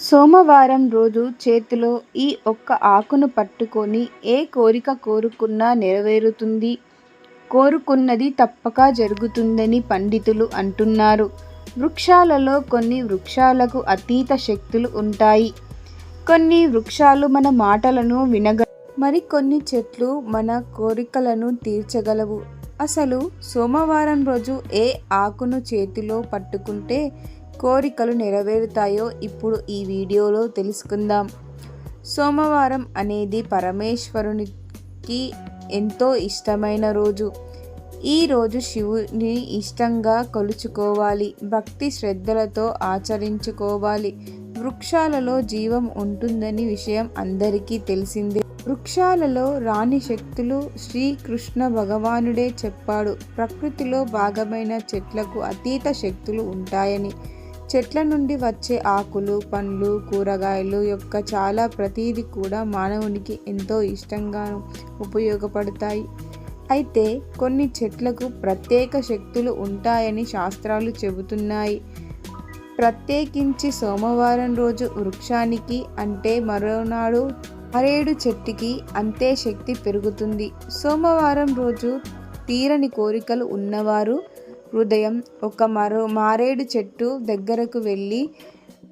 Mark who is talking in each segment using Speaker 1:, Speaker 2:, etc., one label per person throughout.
Speaker 1: సోమవారం రోజు చేతిలో ఈ ఒక్క ఆకును పట్టుకొని ఏ కోరిక కోరుకున్నా నెరవేరుతుంది. కోరుకున్నది తప్పక జరుగుతుందని పండితులు అంటున్నారు. వృక్షాలలో కొన్ని వృక్షాలకు అతీత శక్తులు ఉంటాయి. కొన్ని వృక్షాలు మన మాటలను మరికొన్ని చెట్లు మన కోరికలను తీర్చగలవు. అసలు సోమవారం రోజు ఏ ఆకును చేతిలో పట్టుకుంటే కోరికలు నెరవేరుతాయో ఇప్పుడు ఈ వీడియోలో తెలుసుకుందాం. సోమవారం అనేది పరమేశ్వరునికి ఎంతో ఇష్టమైన రోజు. ఈ రోజు శివుని ఇష్టంగా కొలుచుకోవాలి, భక్తి శ్రద్ధలతో ఆచరించుకోవాలి. వృక్షాలలో జీవం ఉంటుందని విషయం అందరికీ తెలిసిందే. వృక్షాలలో రాని శక్తులు శ్రీకృష్ణ భగవానుడే చెప్పాడు. ప్రకృతిలో భాగమైన చెట్లకు అతీత శక్తులు ఉంటాయని. చెట్ల నుండి వచ్చే ఆకులు, పండ్లు, కూరగాయలు యొక్క చాలా ప్రతిదీ కూడా మానవునికి ఎంతో ఇష్టంగాను ఉపయోగపడతాయి. అయితే కొన్ని చెట్లకు ప్రత్యేక శక్తులు ఉంటాయని శాస్త్రాలు చెబుతున్నాయి. ప్రత్యేకించి సోమవారం రోజు వృక్షానికి అంటే మరోనాడు మారేడు చెట్టుకి అంతే శక్తి పెరుగుతుంది. సోమవారం రోజు తీరని కోరికలు ఉన్నవారు ఉదయం ఒక మారేడు చెట్టు దగ్గరకు వెళ్ళి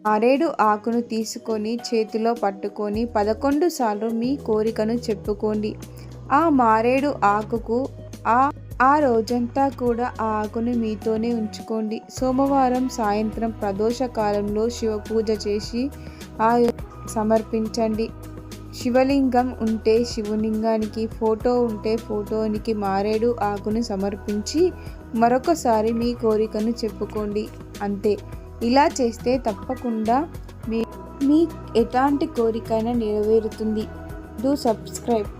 Speaker 1: మారేడు ఆకును తీసుకొని చేతిలో పట్టుకొని 11 సార్లు మీ కోరికను చెప్పుకోండి. ఆ మారేడు ఆకుకు ఆ రోజంతా కూడా ఆ ఆకును మీతోనే ఉంచుకోండి. సోమవారం సాయంత్రం ప్రదోష కాలంలో శివ పూజ చేసి సమర్పించండి. శివలింగం ఉంటే శివలింగానికి, ఫోటో ఉంటే ఫోటోనికి మారేడు ఆకును సమర్పించి మరొకసారి మీ కోరికను చెప్పుకోండి. అంతే. ఇలా చేస్తే తప్పకుండా మీ ఎలాంటి కోరికైనా నెరవేరుతుంది. Do subscribe.